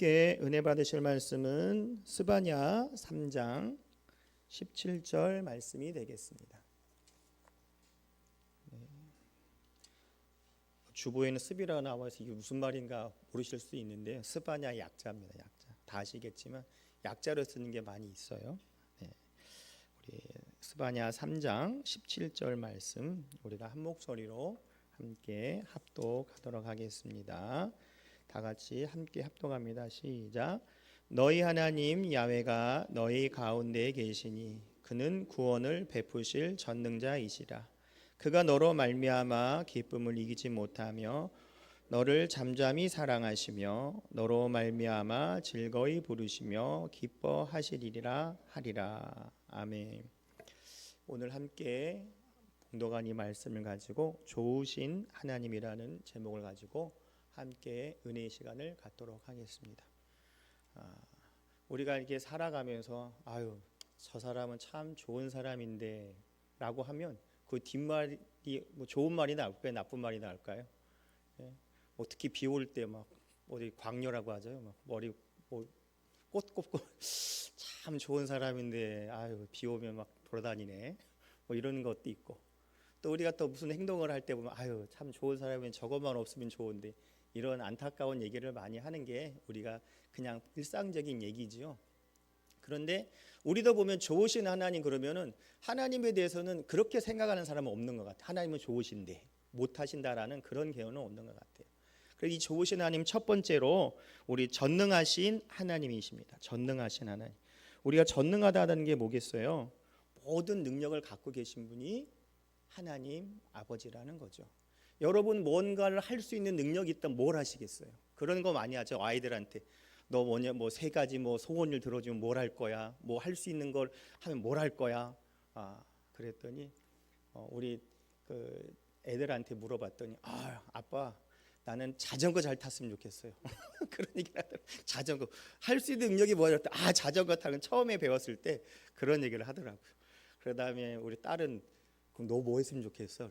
함께 은혜 받으실 말씀은 스바냐 3장 17절 말씀이 되겠습니다. 주보에는 스비라가 나와서 이게 무슨 말인가 모르실 수 있는데 스바냐 약자입니다. 약자. 다 아시겠지만 약자로 쓰는 게 많이 있어요. 우리 스바냐 3장 17절 말씀 우리가 한 목소리로 함께 합독하도록 하겠습니다. 다 같이 함께 합독합니다. 시작. 너희 하나님 야훼가 너희 가운데에 계시니 그는 구원을 베푸실 전능자이시라. 그가 너로 말미암아 기쁨을 이기지 못하며 너를 잠잠히 사랑하시며 너로 말미암아 즐거이 부르시며 기뻐하시리라 하리라. 아멘. 오늘 함께 봉독한 이 말씀을 가지고 좋으신 하나님이라는 제목을 가지고 함께 은혜의 시간을 갖도록 하겠습니다. 우리가 이렇게 살아가면서 아유 저 사람은 참 좋은 사람인데 라고 하면 그 뒷말이 뭐 좋은 말이 나올까요? 나쁜 말이 나올까요? 특히 비 올 때 막 어디 광녀라고 하죠. 막 머리 꽃 꼽고 참 좋은 사람인데 아유 비 오면 막 돌아다니네. 뭐 이런 것도 있고 또 우리가 또 무슨 행동을 할 때 보면 아유 참 좋은 사람은 저것만 없으면 좋은데 이런 안타까운 얘기를 많이 하는 게 우리가 그냥 일상적인 얘기지요. 그런데 우리도 보면 좋으신 하나님 그러면은 하나님에 대해서는 그렇게 생각하는 사람은 없는 것 같아요. 하나님은 좋으신데 못하신다라는 그런 개요는 없는 것 같아요. 그래서 이 좋으신 하나님 첫 번째로 우리 전능하신 하나님이십니다. 전능하신 하나님. 우리가 전능하다는 게 뭐겠어요? 모든 능력을 갖고 계신 분이 하나님 아버지라는 거죠. 여러분 뭔가를 할 수 있는 능력이 있다면 뭘 하시겠어요? 그런 거 많이 하죠. 아이들한테 너 뭐냐 뭐 세 가지 뭐 소원을 들어주면 뭘 할 거야? 뭐 할 수 있는 걸 하면 뭘 할 거야? 그랬더니 우리 그 애들한테 물어봤더니 아빠 나는 자전거 잘 탔으면 좋겠어요. 그런 얘기를 하더라고요. 자전거 할 수 있는 능력이 뭐냐? 자전거 타는 처음에 배웠을 때 그런 얘기를 하더라고요. 그다음에 우리 딸은 그럼 너 뭐 했으면 좋겠어?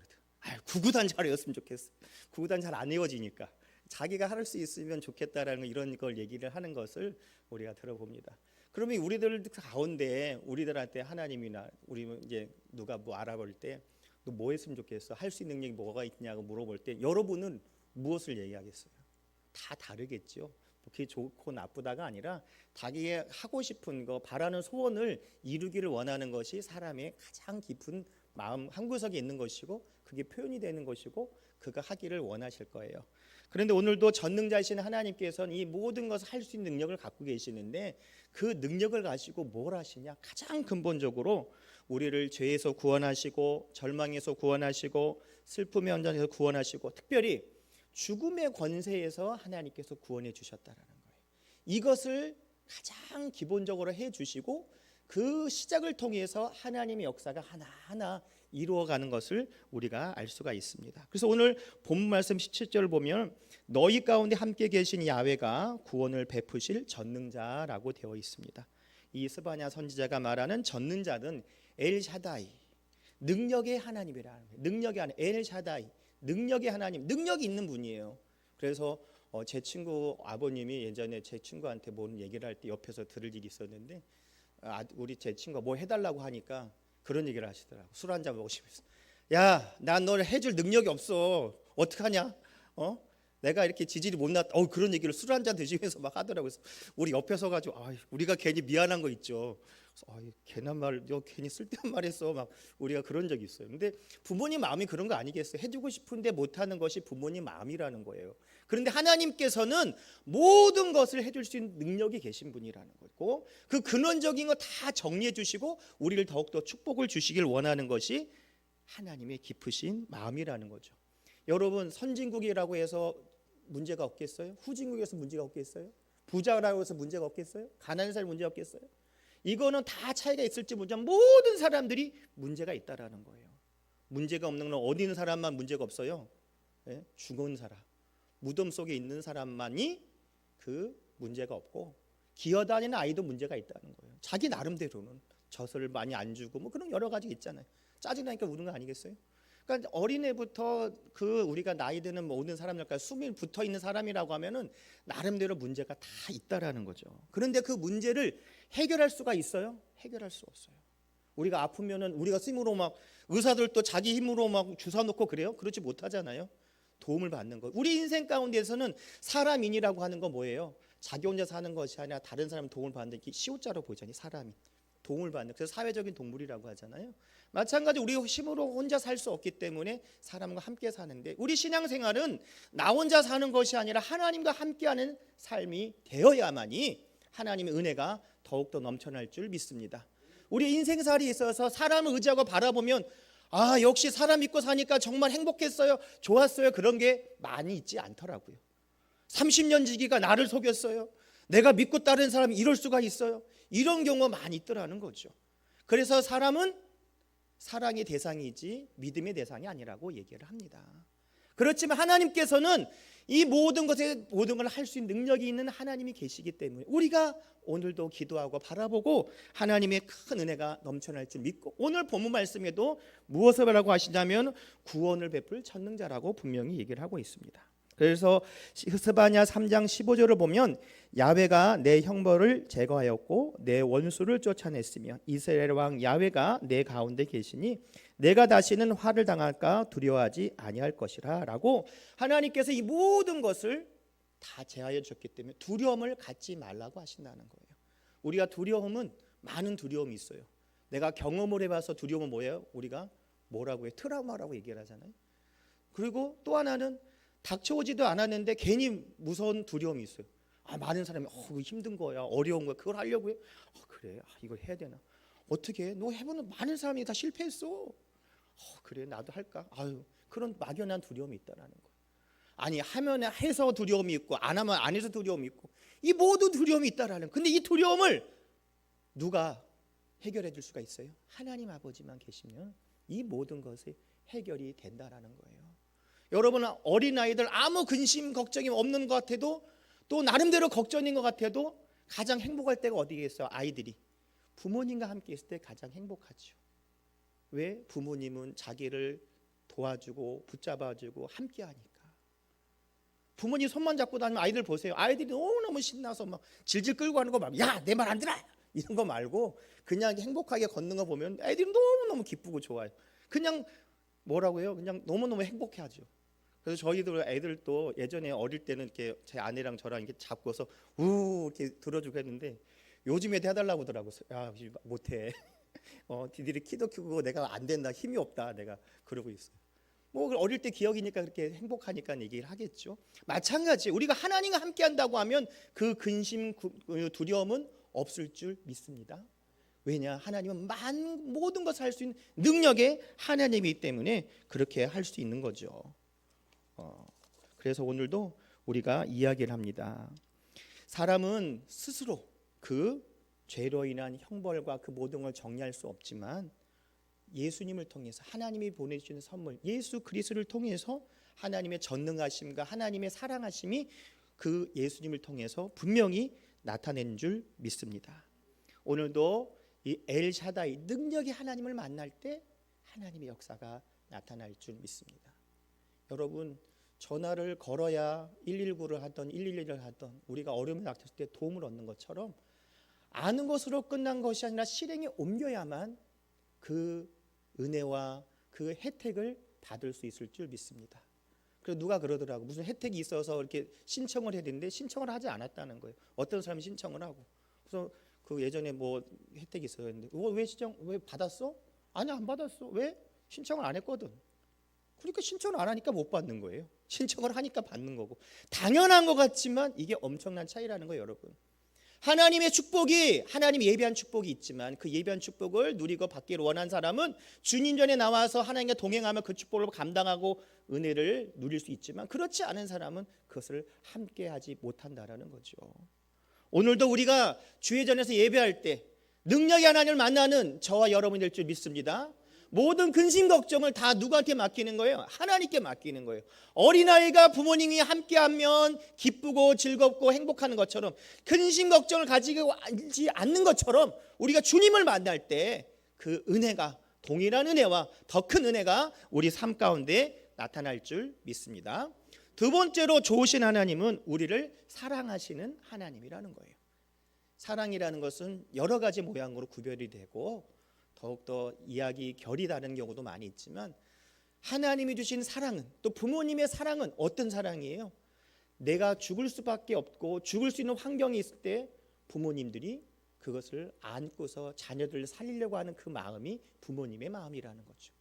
구구단 잘 외웠으면 좋겠어. 구구단 잘 안 외워지니까 자기가 할 수 있으면 좋겠다라는 이런 걸 얘기를 하는 것을 우리가 들어봅니다. 그러면 우리들 가운데 우리들한테 하나님이나 우리 이제 누가 뭐 알아볼 때 너 뭐 했으면 좋겠어? 할 수 있는 능력이 뭐가 있냐고 물어볼 때 여러분은 무엇을 얘기하겠어요? 다 다르겠죠. 그게 좋고 나쁘다가 아니라 자기가 하고 싶은 거 바라는 소원을 이루기를 원하는 것이 사람의 가장 깊은 마음 한구석에 있는 것이고 그게 표현이 되는 것이고 그가 하기를 원하실 거예요. 그런데 오늘도 전능자이신 하나님께서는 이 모든 것을 할 수 있는 능력을 갖고 계시는데 그 능력을 가지고 뭘 하시냐? 가장 근본적으로 우리를 죄에서 구원하시고 절망에서 구원하시고 슬픔의 현장에서 구원하시고 특별히 죽음의 권세에서 하나님께서 구원해 주셨다라는 거예요. 이것을 가장 기본적으로 해 주시고 그 시작을 통해서 하나님의 역사가 하나하나 이루어가는 것을 우리가 알 수가 있습니다. 그래서 오늘 본문 말씀 17절을 보면 너희 가운데 함께 계신 야훼가 구원을 베푸실 전능자라고 되어 있습니다. 이 스바냐 선지자가 말하는 전능자는 엘샤다이 능력의 하나님이라는 거예요. 능력의 하나님 엘샤다이 능력의 하나님 능력이 있는 분이에요. 그래서 제 친구 아버님이 예전에 제 친구한테 뭔 얘기를 할 때 옆에서 들을 일이 있었는데 우리 제 친구가 뭐 해달라고 하니까 그런 얘기를 하시더라고. 술 한잔 먹으시면서 야, 난 널 해줄 능력이 없어. 어떡하냐? 내가 이렇게 지질이 못났다. 그런 얘기를 술 한잔 드시면서 막 하더라고요. 그래서 우리 옆에 서가지고 우리가 괜히 미안한 거 있죠. 괜한 말, 너 괜히 쓸데없는 말했어. 막 우리가 그런 적이 있어요. 근데 부모님 마음이 그런 거 아니겠어요? 해주고 싶은데 못하는 것이 부모님 마음이라는 거예요. 그런데 하나님께서는 모든 것을 해줄 수 있는 능력이 계신 분이라는 거고 그 근원적인 거 다 정리해 주시고 우리를 더욱더 축복을 주시길 원하는 것이 하나님의 깊으신 마음이라는 거죠. 여러분 선진국이라고 해서 문제가 없겠어요? 후진국에서 문제가 없겠어요? 부자라고 해서 문제가 없겠어요? 가난한 사람이 문제가 없겠어요? 이거는 다 차이가 있을지 모르지만 모든 사람들이 문제가 있다라는 거예요. 문제가 없는 건 어디 있는 사람만 문제가 없어요? 죽은 사람, 무덤 속에 있는 사람만이 그 문제가 없고 기어다니는 아이도 문제가 있다는 거예요. 자기 나름대로는 젖을 많이 안 주고 뭐 그런 여러 가지 있잖아요. 짜증나니까 우는 거 아니겠어요? 그러니까 어린애부터 그 우리가 나이 드는 모든 사람들까지 숨이 붙어 있는 사람이라고 하면은 나름대로 문제가 다 있다라는 거죠. 그런데 그 문제를 해결할 수가 있어요? 해결할 수 없어요. 우리가 아프면은 우리가 힘으로 막 의사들도 자기 힘으로 막 주사 놓고 그래요? 그렇지 못하잖아요. 도움을 받는 거. 우리 인생 가운데서는 사람인이라고 하는 건 뭐예요? 자기 혼자 사는 것이 아니라 다른 사람 도움을 받는 게 시옷자로 보이잖아요. 사람이 도움을 받는, 그래서 사회적인 동물이라고 하잖아요. 마찬가지 우리 힘으로 혼자 살 수 없기 때문에 사람과 함께 사는데, 우리 신앙생활은 나 혼자 사는 것이 아니라 하나님과 함께하는 삶이 되어야만이 하나님의 은혜가 더욱더 넘쳐날 줄 믿습니다. 우리 인생살이에 있어서 사람을 의지하고 바라보면 역시 사람 믿고 사니까 정말 행복했어요, 좋았어요, 그런 게 많이 있지 않더라고요. 30년 지기가 나를 속였어요, 내가 믿고 따르는 사람이 이럴 수가 있어요, 이런 경우가 많이 있더라는 거죠. 그래서 사람은 사랑의 대상이지 믿음의 대상이 아니라고 얘기를 합니다. 그렇지만 하나님께서는 이 모든 것에 모든 걸 할 수 있는 능력이 있는 하나님이 계시기 때문에 우리가 오늘도 기도하고 바라보고 하나님의 큰 은혜가 넘쳐날 줄 믿고, 오늘 본문 말씀에도 무엇을 하라고 하시냐면 구원을 베풀 전능자라고 분명히 얘기를 하고 있습니다. 그래서 스바냐 3장 15절을 보면 야훼가 내 형벌을 제거하였고 내 원수를 쫓아냈으며 이스라엘 왕 야훼가 내 가운데 계시니 내가 다시는 화를 당할까 두려워하지 아니할 것이라 라고 하나님께서 이 모든 것을 다 제하여 주셨기 때문에 두려움을 갖지 말라고 하신다는 거예요. 우리가 두려움은 많은 두려움이 있어요. 내가 경험을 해봐서 두려움은 뭐예요? 우리가 뭐라고 해요? 트라우마라고 얘기를 하잖아요. 그리고 또 하나는 닥쳐오지도 않았는데 괜히 무서운 두려움이 있어요. 많은 사람이 힘든 거야, 어려운 거야, 그걸 하려고 해. 그래, 이걸 해야 되나? 어떻게 해? 너 해보는 많은 사람이 다 실패했어. 그래, 나도 할까? 그런 막연한 두려움이 있다라는 거예요. 아니, 하면 해서 두려움이 있고 안 하면 안 해서 두려움이 있고, 이 모두 두려움이 있다라는 거예요. 근데 이 두려움을 누가 해결해 줄 수가 있어요? 하나님 아버지만 계시면 이 모든 것이 해결이 된다라는 거예요. 여러분, 어린아이들 아무 근심 걱정이 없는 것 같아도, 또 나름대로 걱정인 것 같아도 가장 행복할 때가 어디겠어요? 아이들이 부모님과 함께 있을 때 가장 행복하죠. 왜? 부모님은 자기를 도와주고 붙잡아주고 함께 하니까. 부모님 손만 잡고 다니면 아이들 보세요. 아이들이 너무너무 신나서 막 질질 끌고 하는 거 막, 야, 내 말 안 들어! 이런 거 말고 그냥 행복하게 걷는 거 보면 애들이 너무너무 기쁘고 좋아요. 그냥 뭐라고 해요? 그냥 너무너무 행복해하죠. 그래서 저희들 애들도 예전에 어릴 때는 이렇게 제 아내랑 저랑 이렇게 잡고서 이렇게 들어주고 했는데 요즘에 해달라고 하더라고요. 못해. 니들이 키도 크고 내가 안 된다, 힘이 없다, 내가 그러고 있어요. 뭐 어릴 때 기억이니까 그렇게 행복하니까 얘기를 하겠죠. 마찬가지 우리가 하나님과 함께 한다고 하면 그 근심 두려움은 없을 줄 믿습니다. 왜냐? 하나님은 모든 것을 할 수 있는 능력의 하나님이기 때문에 그렇게 할 수 있는 거죠. 그래서 오늘도 우리가 이야기를 합니다. 사람은 스스로 그 죄로 인한 형벌과 그 모든 걸 정리할 수 없지만 예수님을 통해서 하나님이 보내주시는 선물 예수 그리스도를 통해서 하나님의 전능하심과 하나님의 사랑하심이 그 예수님을 통해서 분명히 나타낸 줄 믿습니다. 오늘도 이 엘샤다이 능력의 하나님을 만날 때 하나님의 역사가 나타날 줄 믿습니다. 여러분, 전화를 걸어야 119를 하던 111을 하던 우리가 어려움에 닥쳤을 때 도움을 얻는 것처럼 아는 것으로 끝난 것이 아니라 실행에 옮겨야만 그 은혜와 그 혜택을 받을 수 있을 줄 믿습니다. 그래서 누가 그러더라고, 무슨 혜택이 있어서 이렇게 신청을 해야 되는데 신청을 하지 않았다는 거예요. 어떤 사람이 신청을 하고, 그래서 그 예전에 뭐 혜택이 있어야 했는데 왜 받았어? 아니, 안 받았어. 왜? 신청을 안 했거든. 그러니까 신청을 안 하니까 못 받는 거예요. 신청을 하니까 받는 거고, 당연한 것 같지만 이게 엄청난 차이라는 거예요. 여러분, 하나님의 축복이, 하나님이 예비한 축복이 있지만 그 예비한 축복을 누리고 받기를 원한 사람은 주님 전에 나와서 하나님과 동행하며 그 축복을 감당하고 은혜를 누릴 수 있지만, 그렇지 않은 사람은 그것을 함께하지 못한다라는 거죠. 오늘도 우리가 주의 전에서 예배할 때 능력의 하나님을 만나는 저와 여러분이 될 줄 믿습니다. 모든 근심 걱정을 다 누구한테 맡기는 거예요? 하나님께 맡기는 거예요. 어린아이가 부모님이 함께하면 기쁘고 즐겁고 행복하는 것처럼, 근심 걱정을 가지고 있지 않는 것처럼 우리가 주님을 만날 때 그 은혜가 동일한 은혜와 더 큰 은혜가 우리 삶 가운데 나타날 줄 믿습니다. 두 번째로 좋으신 하나님은 우리를 사랑하시는 하나님이라는 거예요. 사랑이라는 것은 여러 가지 모양으로 구별이 되고 더욱더 이야기 결이 다른 경우도 많이 있지만, 하나님이 주신 사랑은, 또 부모님의 사랑은 어떤 사랑이에요? 내가 죽을 수밖에 없고 죽을 수 있는 환경이 있을 때 부모님들이 그것을 안고서 자녀들을 살리려고 하는 그 마음이 부모님의 마음이라는 거죠.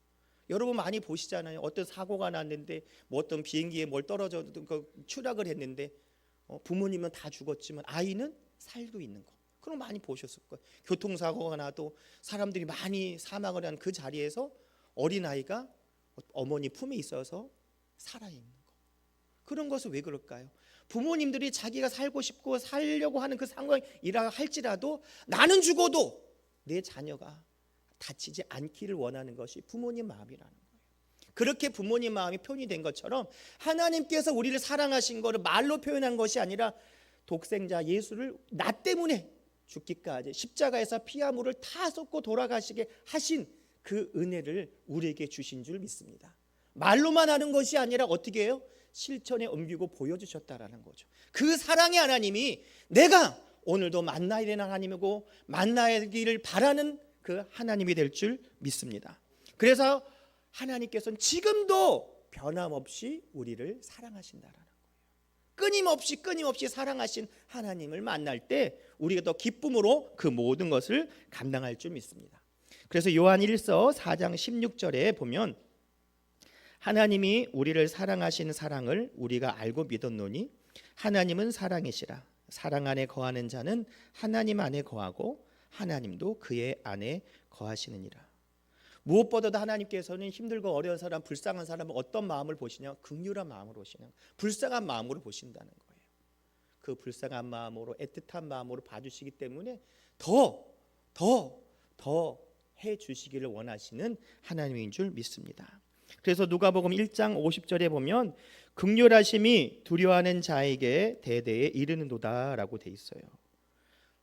여러분 많이 보시잖아요. 어떤 사고가 났는데, 뭐 어떤 비행기에 뭘 떨어져도 추락을 했는데 부모님은 다 죽었지만 아이는 살고 있는 거. 그럼 많이 보셨을 거예요. 교통사고가 나도 사람들이 많이 사망을 한 그 자리에서 어린아이가 어머니 품에 있어서 살아있는 거. 그런 것은 왜 그럴까요? 부모님들이 자기가 살고 싶고 살려고 하는 그 상황이라 할지라도 나는 죽어도 내 자녀가 다치지 않기를 원하는 것이 부모님 마음이라는 거예요. 그렇게 부모님 마음이 표현이 된 것처럼 하나님께서 우리를 사랑하신 것을 말로 표현한 것이 아니라 독생자 예수를 나 때문에 죽기까지 십자가에서 피와 물을 다 쏟고 돌아가시게 하신 그 은혜를 우리에게 주신 줄 믿습니다. 말로만 하는 것이 아니라 어떻게 해요? 실천에 옮기고 보여주셨다라는 거죠. 그 사랑의 하나님이 내가 오늘도 만나야 되는 하나님이고 만나기를 바라는 그 하나님이 될 줄 믿습니다. 그래서 하나님께서는 지금도 변함없이 우리를 사랑하신다라는 거예요. 끊임없이 사랑하신 하나님을 만날 때 우리가 더 기쁨으로 그 모든 것을 감당할 줄 믿습니다. 그래서 요한 1서 4장 16절에 보면 하나님이 우리를 사랑하신 사랑을 우리가 알고 믿었노니 하나님은 사랑이시라. 사랑 안에 거하는 자는 하나님 안에 거하고 하나님도 그의 안에 거하시느니라. 무엇보다도 하나님께서는 힘들고 어려운 사람, 불쌍한 사람을 어떤 마음을 보시냐? 긍휼한 마음으로 보시는, 불쌍한 마음으로 보신다는 거예요. 그 불쌍한 마음으로, 애틋한 마음으로 봐주시기 때문에 더 해주시기를 원하시는 하나님인 줄 믿습니다. 그래서 누가복음 1장 50절에 보면 긍휼하심이 두려워하는 자에게 대대에 이르는도다라고 돼 있어요.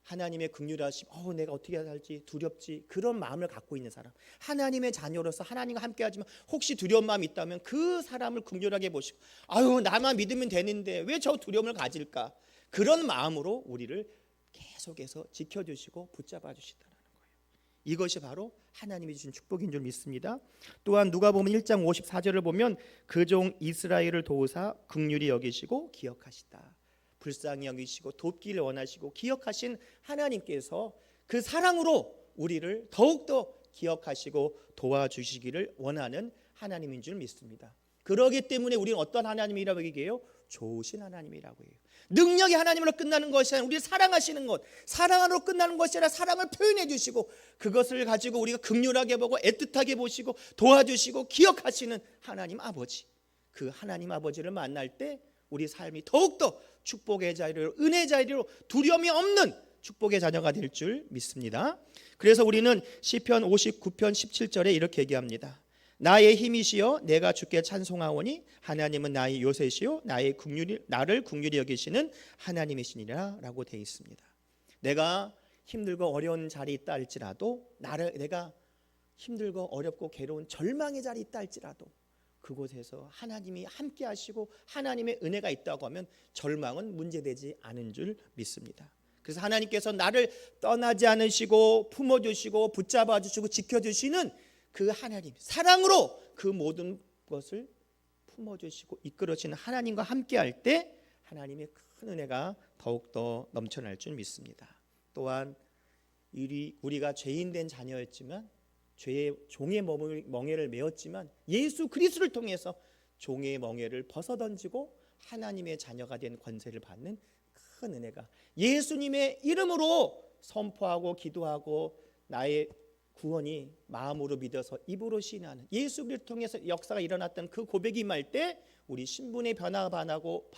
하나님의 긍휼하심, 내가 어떻게 살지 두렵지, 그런 마음을 갖고 있는 사람, 하나님의 자녀로서 하나님과 함께 하지만 혹시 두려운 마음이 있다면 그 사람을 긍휼하게 보시고, 나만 믿으면 되는데 왜 저 두려움을 가질까, 그런 마음으로 우리를 계속해서 지켜주시고 붙잡아 주시다는 거예요. 이것이 바로 하나님이 주신 축복인 줄 믿습니다. 또한 누가복음 1장 54절을 보면 그 종 이스라엘을 도우사 긍휼히 여기시고 기억하시다. 불쌍히 여기시고 돕기를 원하시고 기억하신 하나님께서 그 사랑으로 우리를 더욱더 기억하시고 도와주시기를 원하는 하나님인 줄 믿습니다. 그러기 때문에 우리는 어떤 하나님이라고 얘기해요? 좋으신 하나님이라고 해요. 능력이 하나님으로 끝나는 것이 아니라 우리를 사랑하시는 것, 사랑으로 끝나는 것이 아니라 사랑을 표현해 주시고 그것을 가지고 우리가 긍휼하게 보고 애틋하게 보시고 도와주시고 기억하시는 하나님 아버지, 그 하나님 아버지를 만날 때 우리 삶이 더욱더 축복의 자리로, 은혜의 자리로 두려움이 없는 축복의 자녀가 될 줄 믿습니다. 그래서 우리는 시편 59편 17절에 이렇게 얘기합니다. 나의 힘이시여 내가 주께 찬송하오니 하나님은 나의 요새시요 나를 긍휼히 여기시는 하나님이시니라 라고 되어 있습니다. 내가 힘들고 어려운 자리에 있다 할지라도, 내가 힘들고 어렵고 괴로운 절망의 자리에 있다 할지라도 그곳에서 하나님이 함께 하시고 하나님의 은혜가 있다고 하면 절망은 문제되지 않은 줄 믿습니다. 그래서 하나님께서 나를 떠나지 않으시고 품어주시고 붙잡아주시고 지켜주시는 그 하나님, 사랑으로 그 모든 것을 품어주시고 이끌어주시는 하나님과 함께할 때 하나님의 큰 은혜가 더욱더 넘쳐날 줄 믿습니다. 또한 우리가 죄인된 자녀였지만, 죄의 종의 멍에를 메었지만 예수 그리스도를 통해서 종의 멍에를 벗어던지고 하나님의 자녀가 된 권세를 받는 큰 은혜가, 예수님의 이름으로 선포하고 기도하고 나의 구원이 마음으로 믿어서 입으로 시인하는 예수 그리스도를 통해서 역사가 일어났던 그 고백이 임할 때 우리 신분의 변화고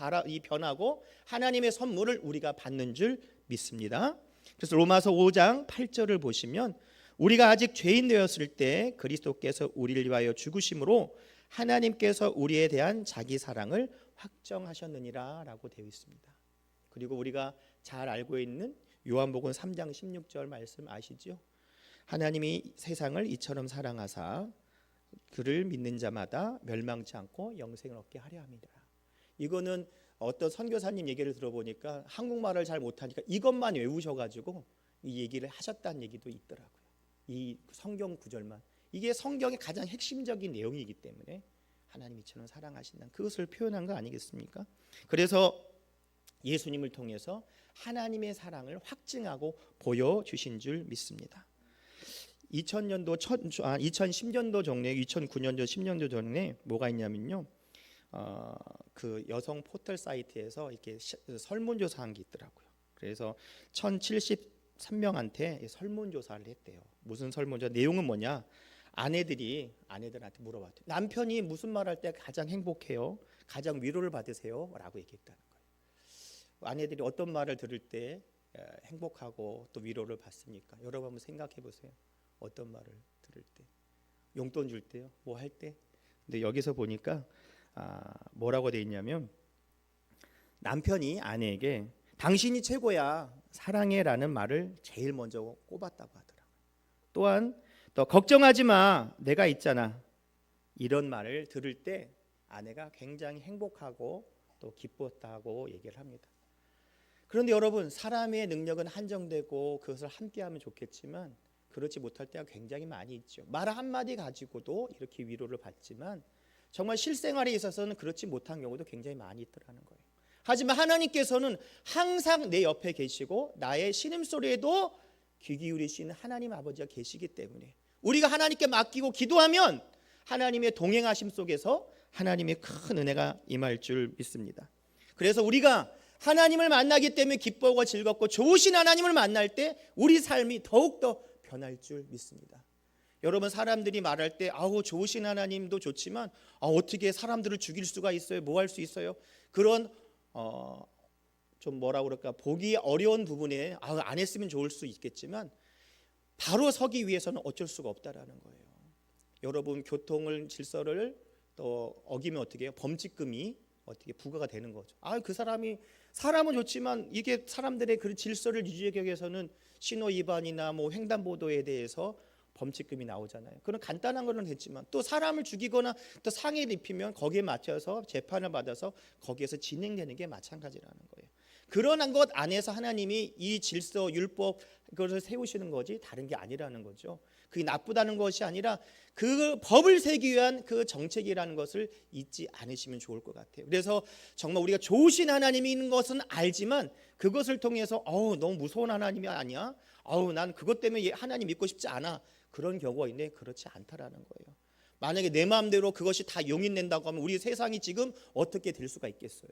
하나님의 선물을 우리가 받는 줄 믿습니다. 그래서 로마서 5장 8절을 보시면 우리가 아직 죄인 되었을 때 그리스도께서 우리를 위하여 죽으심으로 하나님께서 우리에 대한 자기 사랑을 확정하셨느니라 라고 되어 있습니다. 그리고 우리가 잘 알고 있는 요한복음 3장 16절 말씀 아시죠? 하나님이 세상을 이처럼 사랑하사 그를 믿는 자마다 멸망치 않고 영생을 얻게 하려 합니다. 이거는 어떤 선교사님 얘기를 들어보니까 한국말을 잘 못하니까 이것만 외우셔가지고 이 얘기를 하셨다는 얘기도 있더라고요. 이 성경 구절만. 이게 성경의 가장 핵심적인 내용이기 때문에 하나님이 이처럼 사랑하신다는 그것을 표현한 거 아니겠습니까? 그래서 예수님을 통해서 하나님의 사랑을 확증하고 보여주신 줄 믿습니다. 2010년도 정도에 2009년도 10년도 전에 뭐가 있냐면요. 그 여성 포털 사이트에서 이렇게 설문조사한 게 있더라고요. 그래서 1,073명한테 설문조사를 했대요. 무슨 설문조사? 내용은 뭐냐? 아내들한테 물어봤대요. 남편이 무슨 말할 때 가장 행복해요? 가장 위로를 받으세요? 라고 얘기했다는 거예요. 아내들이 어떤 말을 들을 때 행복하고 또 위로를 받습니까? 여러분 한번 생각해 보세요. 어떤 말을 들을 때? 용돈 줄 때요? 뭐 할 때? 근데 여기서 보니까 뭐라고 돼 있냐면 남편이 아내에게 당신이 최고야 사랑해라는 말을 제일 먼저 꼽았다고 하더라고요. 또한 또 걱정하지 마 내가 있잖아 이런 말을 들을 때 아내가 굉장히 행복하고 또 기뻤다고 얘기를 합니다. 그런데 여러분 사람의 능력은 한정되고 그것을 함께하면 좋겠지만 그렇지 못할 때가 굉장히 많이 있죠. 말 한마디 가지고도 이렇게 위로를 받지만 정말 실생활에 있어서는 그렇지 못한 경우도 굉장히 많이 있더라는 거예요. 하지만 하나님께서는 항상 내 옆에 계시고 나의 신음소리에도 귀 기울이시는 하나님 아버지가 계시기 때문에 우리가 하나님께 맡기고 기도하면 하나님의 동행하심 속에서 하나님의 큰 은혜가 임할 줄 믿습니다. 그래서 우리가 하나님을 만나기 때문에 기쁘고 즐겁고 좋으신 하나님을 만날 때 우리 삶이 더욱더 변할 줄 믿습니다. 여러분 사람들이 말할 때 아우 좋으신 하나님도 좋지만 어떻게 사람들을 죽일 수가 있어요? 뭐 할 수 있어요? 그런 좀 뭐라 그럴까 보기 어려운 부분에 안 했으면 좋을 수 있겠지만 바로 서기 위해서는 어쩔 수가 없다라는 거예요. 여러분 교통을 질서를 또 어기면 어떻게 해요? 범칙금이 어떻게 부과가 되는 거죠. 그 사람은 좋지만 이게 사람들의 그 질서를 유지하기 위해서는 신호 위반이나 뭐 횡단보도에 대해서 범칙금이 나오잖아요. 그런 간단한 거는 됐지만 또 사람을 죽이거나 또 상해를 입히면 거기에 맞춰서 재판을 받아서 거기에서 진행되는 게 마찬가지라는 거예요. 그런 것 안에서 하나님이 이 질서, 율법 그것을 세우시는 거지 다른 게 아니라는 거죠. 그게 나쁘다는 것이 아니라 그 법을 세기 위한 그 정책이라는 것을 잊지 않으시면 좋을 것 같아요. 그래서 정말 우리가 좋으신 하나님이 있는 것은 알지만 그것을 통해서 너무 무서운 하나님이 아니야? 난 그것 때문에 하나님 믿고 싶지 않아. 그런 경우가 있는데 그렇지 않다라는 거예요. 만약에 내 마음대로 그것이 다 용인된다고 하면 우리 세상이 지금 어떻게 될 수가 있겠어요?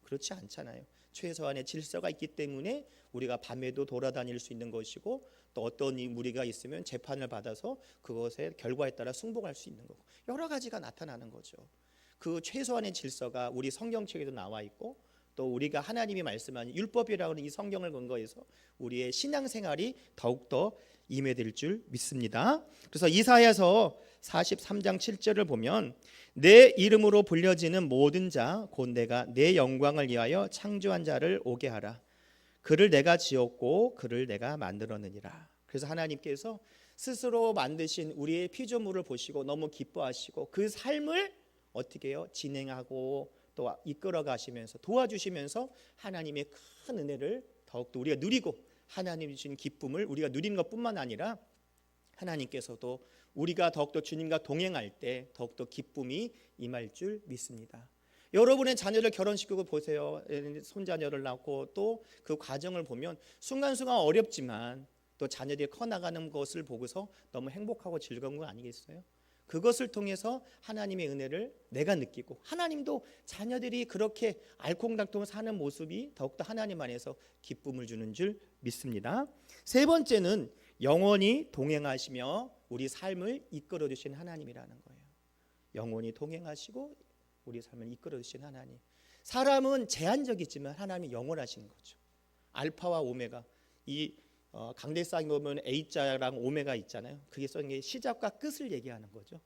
그렇지 않잖아요. 최소한의 질서가 있기 때문에 우리가 밤에도 돌아다닐 수 있는 것이고 또 어떤 무리가 있으면 재판을 받아서 그것의 결과에 따라 승복할 수 있는 거고 여러 가지가 나타나는 거죠. 그 최소한의 질서가 우리 성경책에도 나와 있고 또 우리가 하나님이 말씀하는 율법이라는 이 성경을 근거해서 우리의 신앙생활이 더욱더 임해질 줄 믿습니다. 그래서 이사야서 43장 7절을 보면 내 이름으로 불려지는 모든 자 곧 내가 내 영광을 위하여 창조한 자를 오게 하라. 그를 내가 지었고 그를 내가 만들었느니라. 그래서 하나님께서 스스로 만드신 우리의 피조물을 보시고 너무 기뻐하시고 그 삶을 어떻게 해요? 진행하고 또 이끌어 가시면서 도와주시면서 하나님의 큰 은혜를 더욱더 우리가 누리고 하나님이 주신 기쁨을 우리가 누리는 것뿐만 아니라 하나님께서도 우리가 더욱더 주님과 동행할 때 더욱더 기쁨이 임할 줄 믿습니다. 여러분의 자녀를 결혼시키고 보세요. 손자녀를 낳고 또 그 과정을 보면 순간순간 어렵지만 또 자녀들이 커나가는 것을 보고서 너무 행복하고 즐거운 거 아니겠어요? 그것을 통해서 하나님의 은혜를 내가 느끼고 하나님도 자녀들이 그렇게 알콩달콩 사는 모습이 더욱더 하나님 안에서 기쁨을 주는 줄 믿습니다. 세 번째는 영원히 동행하시며 우리 삶을 이끌어 주신 하나님이라는 거예요. 영원히 동행하시고 우리 삶을 이끌어 주신 하나님. 사람은 제한적이지만 하나님이 영원하신 거죠. 알파와 오메가. 이 강대상에 보면 A자랑 오메가 있잖아요. 그게 써있는 게 시작과 끝을 얘기하는 거죠.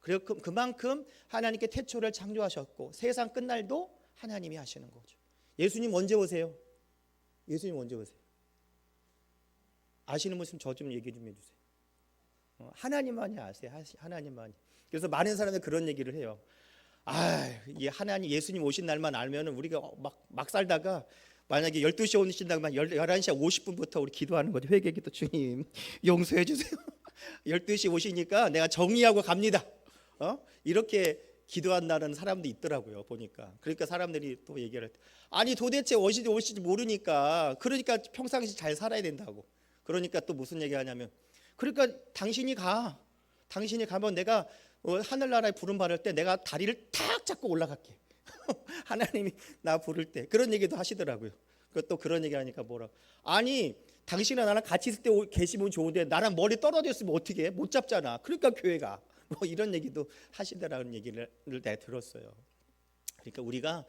그리고 그만큼 하나님께 태초를 창조하셨고 세상 끝날도 하나님이 하시는 거죠. 예수님 언제 오세요? 예수님 언제 오세요? 아시는 분 있으면 저 좀 얘기 좀 해주세요. 하나님만이 아세요. 하나님만이. 그래서 많은 사람들이 그런 얘기를 해요. 이 하나님 예수님 오신 날만 알면은 우리가 막 살다가 만약에 12시에 오신다면 11시 50분부터 우리 기도하는 거죠. 회개기도 주님 용서해 주세요. 12시 오시니까 내가 정리하고 갑니다. 이렇게 기도한다는 사람도 있더라고요. 보니까. 그러니까 사람들이 또 얘기를 할 때 아니 도대체 오실지 모르니까 그러니까 평상시 잘 살아야 된다고. 그러니까 또 무슨 얘기 하냐면 그러니까 당신이 가면 내가 하늘나라에 부름 받을 때 내가 다리를 탁 잡고 올라갈게. 하나님이 나 부를 때 그런 얘기도 하시더라고요. 또 그런 얘기 하니까 뭐라고 아니 당신이랑 나랑 같이 있을 때 계시면 좋은데 나랑 머리 떨어졌으면 어떻게 해? 못 잡잖아. 그러니까 교회가 뭐 이런 얘기도 하시더라는 얘기를 내가 들었어요. 그러니까 우리가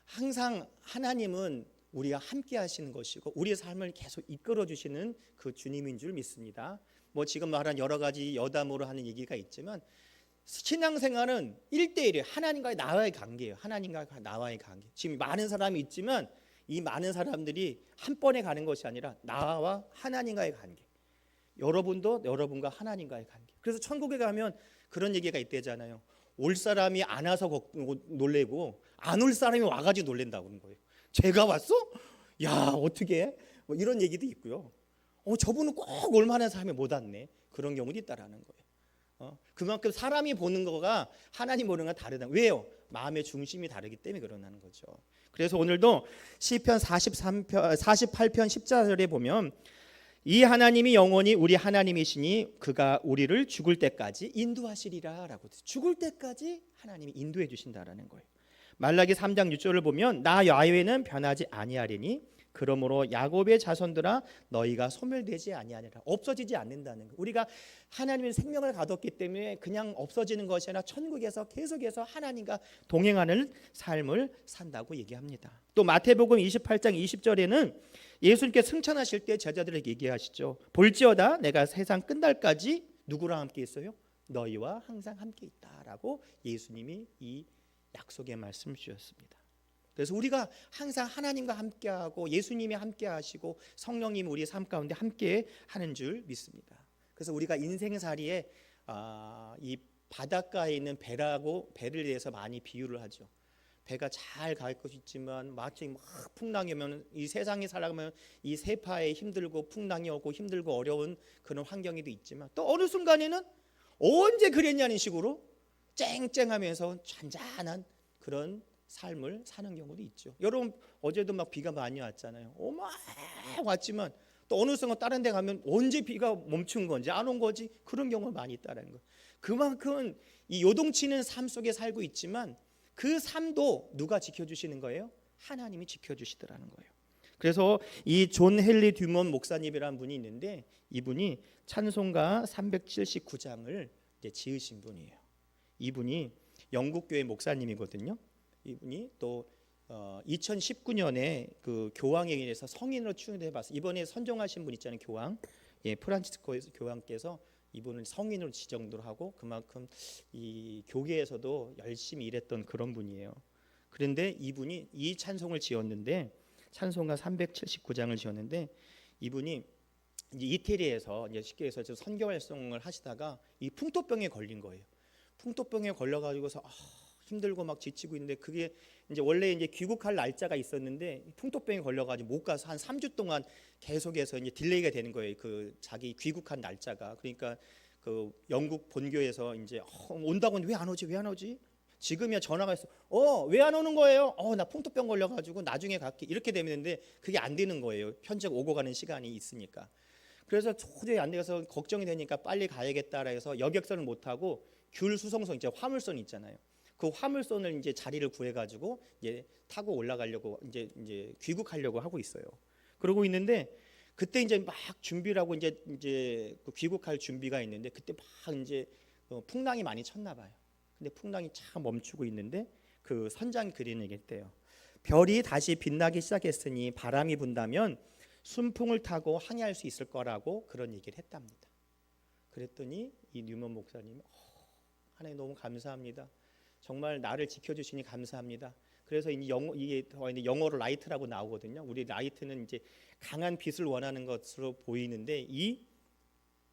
항상 하나님은 우리가 함께 하시는 것이고 우리의 삶을 계속 이끌어 주시는 그 주님인 줄 믿습니다. 뭐 지금 말한 여러 가지 여담으로 하는 얘기가 있지만 신앙생활은 1대1이에요. 하나님과의 나와의 관계예요. 하나님과 나와의 관계. 지금 많은 사람이 있지만 이 많은 사람들이 한 번에 가는 것이 아니라 나와 하나님과의 관계. 여러분도 여러분과 하나님과의 관계. 그래서 천국에 가면 그런 얘기가 있대잖아요. 올 사람이 안 와서 놀래고 안 올 사람이 와가지고 놀랜다고 그러는 거예요. 제가 왔어? 야 어떻게 해? 뭐 이런 얘기도 있고요. 저분은 꼭 올 만한 사람이 못 왔네. 그런 경우도 있다라는 거예요. 그만큼 사람이 보는 거가 하나님 보는 거가 다르다. 왜요? 마음의 중심이 다르기 때문에 그러는 거죠. 그래서 오늘도 시편 48편 10절에 보면 이 하나님이 영원히 우리 하나님이시니 그가 우리를 죽을 때까지 인도하시리라 라고 죽을 때까지 하나님이 인도해 주신다라는 거예요. 말라기 3장 6절을 보면 나 야훼는 변하지 아니하리니 그러므로 야곱의 자손들아 너희가 소멸되지 아니하리라. 없어지지 않는다는 거예요. 우리가 하나님의 생명을 가뒀기 때문에 그냥 없어지는 것이 아니라 천국에서 계속해서 하나님과 동행하는 삶을 산다고 얘기합니다. 또 마태복음 28장 20절에는 예수님께 승천하실 때 제자들에게 얘기하시죠. 볼지어다 내가 세상 끝날까지 누구랑 함께 있어요? 너희와 항상 함께 있다라고 예수님이 이 약속의 말씀 주셨습니다. 그래서 우리가 항상 하나님과 함께하고 예수님이 함께하시고 성령님이 우리의 삶 가운데 함께하는 줄 믿습니다. 그래서 우리가 인생살이에 이 바닷가에 있는 배를 대해서 많이 비유를 하죠. 배가 잘 갈 것이 있지만 마치 막 풍랑이 오면 이 세상에 살아가면 이 세파에 힘들고 풍랑이 오고 힘들고 어려운 그런 환경에도 있지만 또 어느 순간에는 언제 그랬냐는 식으로 쨍쨍하면서 잔잔한 그런 삶을 사는 경우도 있죠. 여러분 어제도 막 비가 많이 왔잖아요. 막 왔지만 또 어느 순간 다른 데 가면 언제 비가 멈춘 건지 안 온 건지 그런 경우가 많이 있다는 거예요. 그만큼 이 요동치는 삶 속에 살고 있지만 그 삶도 누가 지켜주시는 거예요? 하나님이 지켜주시더라는 거예요. 그래서 이 존 헨리 듀먼 목사님이라는 분이 있는데 이분이 찬송가 379장을 이제 지으신 분이에요. 이분이 영국 교회 목사님이거든요. 이분이 또 2019년에 그 교황에 의해서 성인으로 추천해 봤어요. 이번에 선정하신 분 있잖아요. 교황. 프란치스코 교황께서 이분을 성인으로 지정도 하고 그만큼 이 교계에서도 열심히 일했던 그런 분이에요. 그런데 이분이 이 찬송을 지었는데 찬송가 379장을 지었는데 이분이 이제 이태리에서 이제 쉽게 해서 선교 활동을 하시다가 이 풍토병에 걸린 거예요. 풍토병에 걸려 가지고서 힘들고 막 지치고 있는데 그게 이제 원래 이제 귀국할 날짜가 있었는데 풍토병에 걸려 가지고 못 가서 한 3주 동안 계속해서 이제 딜레이가 되는 거예요. 그 자기 귀국한 날짜가. 그러니까 그 영국 본교에서 이제 온다고 하는데 왜 안 오지? 지금이야 전화가 있어. 왜 안 오는 거예요? 나 풍토병 걸려 가지고 나중에 갈게. 이렇게 되는데 그게 안 되는 거예요. 현재 오고 가는 시간이 있으니까. 그래서 도저히 안 돼서 걱정이 되니까 빨리 가야겠다라 해서 여객선을 못 타고 귤 수송선 이제 화물선 있잖아요. 그 화물선을 이제 자리를 구해 가지고 이제 타고 올라가려고 이제 귀국하려고 하고 있어요. 그러고 있는데 그때 이제 막 준비를 하고 이제 그 귀국할 준비가 있는데 그때 막 이제 풍랑이 많이 쳤나 봐요. 근데 풍랑이 참 멈추고 있는데 그 선장 그리는 얘기했대요. 별이 다시 빛나기 시작했으니 바람이 분다면 순풍을 타고 항해할 수 있을 거라고 그런 얘기를 했답니다. 그랬더니 이 뉴먼 목사님이 하나님 너무 감사합니다. 정말 나를 지켜주시니 감사합니다. 그래서 이게 영어로 라이트라고 나오거든요. 우리 라이트는 이제 강한 빛을 원하는 것으로 보이는데 이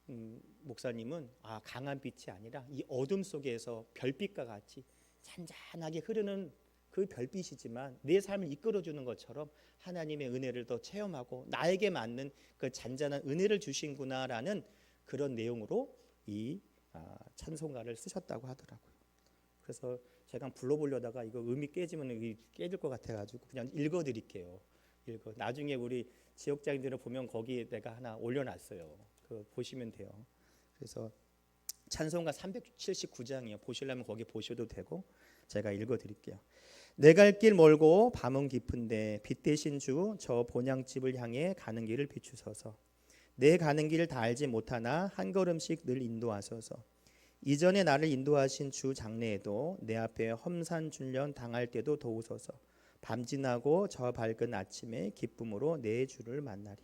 목사님은 강한 빛이 아니라 이 어둠 속에서 별빛과 같이 잔잔하게 흐르는 그 별빛이지만 내 삶을 이끌어주는 것처럼 하나님의 은혜를 더 체험하고 나에게 맞는 그 잔잔한 은혜를 주신구나라는 그런 내용으로 이 찬송가를 쓰셨다고 하더라고요. 그래서 제가 불러보려다가 이거 음이 깨지면 깨질 것 같아가지고 그냥 읽어드릴게요. 나중에 우리 지역장님들을 보면 거기에 내가 하나 올려놨어요. 그 보시면 돼요. 그래서 찬송가 379장이요. 보시려면 거기 보셔도 되고 제가 읽어드릴게요. 내 갈 길 멀고 밤은 깊은데 빛 대신 주 저 본향집을 향해 가는 길을 비추소서. 내 가는 길을 다 알지 못하나 한 걸음씩 늘 인도하소서. 이전에 나를 인도하신 주 장래에도 내 앞에 험산 준련 당할 때도 도우소서. 밤 지나고 저 밝은 아침에 기쁨으로 내 주를 만나리.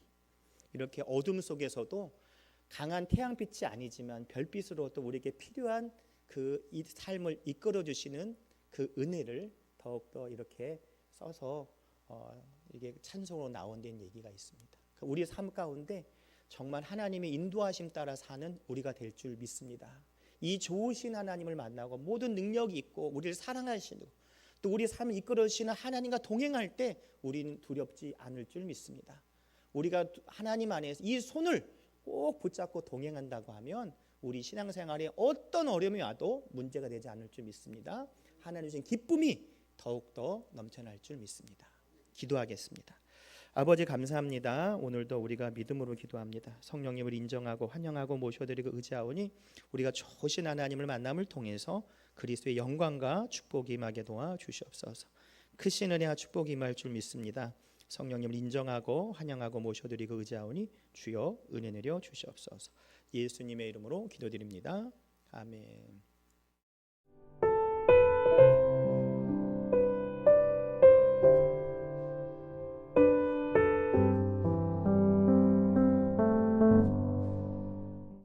이렇게 어둠 속에서도 강한 태양빛이 아니지만 별빛으로 또 우리에게 필요한 그 이 삶을 이끌어 주시는 그 은혜를 더욱더 이렇게 써서 이게 찬송으로 나온다는 얘기가 있습니다. 우리 삶 가운데 정말 하나님의 인도하심 따라 사는 우리가 될 줄 믿습니다. 이 좋으신 하나님을 만나고 모든 능력이 있고 우리를 사랑하시고 또 우리 삶을 이끌어 주시는 하나님과 동행할 때 우리는 두렵지 않을 줄 믿습니다. 우리가 하나님 안에서 이 손을 꼭 붙잡고 동행한다고 하면 우리 신앙생활에 어떤 어려움이 와도 문제가 되지 않을 줄 믿습니다. 하나님 주신 기쁨이 더욱더 넘쳐날 줄 믿습니다. 기도하겠습니다. 아버지 감사합니다. 오늘도 우리가 믿음으로 기도합니다. 성령님을 인정하고 환영하고 모셔드리고 의지하오니 우리가 좋으신 하나님을 만남을 통해서 그리스도의 영광과 축복이 임하게 도와주시옵소서. 크신 은혜와 축복이 임할 줄 믿습니다. 성령님을 인정하고 환영하고 모셔드리고 의지하오니 주여 은혜 내려 주시옵소서. 예수님의 이름으로 기도드립니다. 아멘.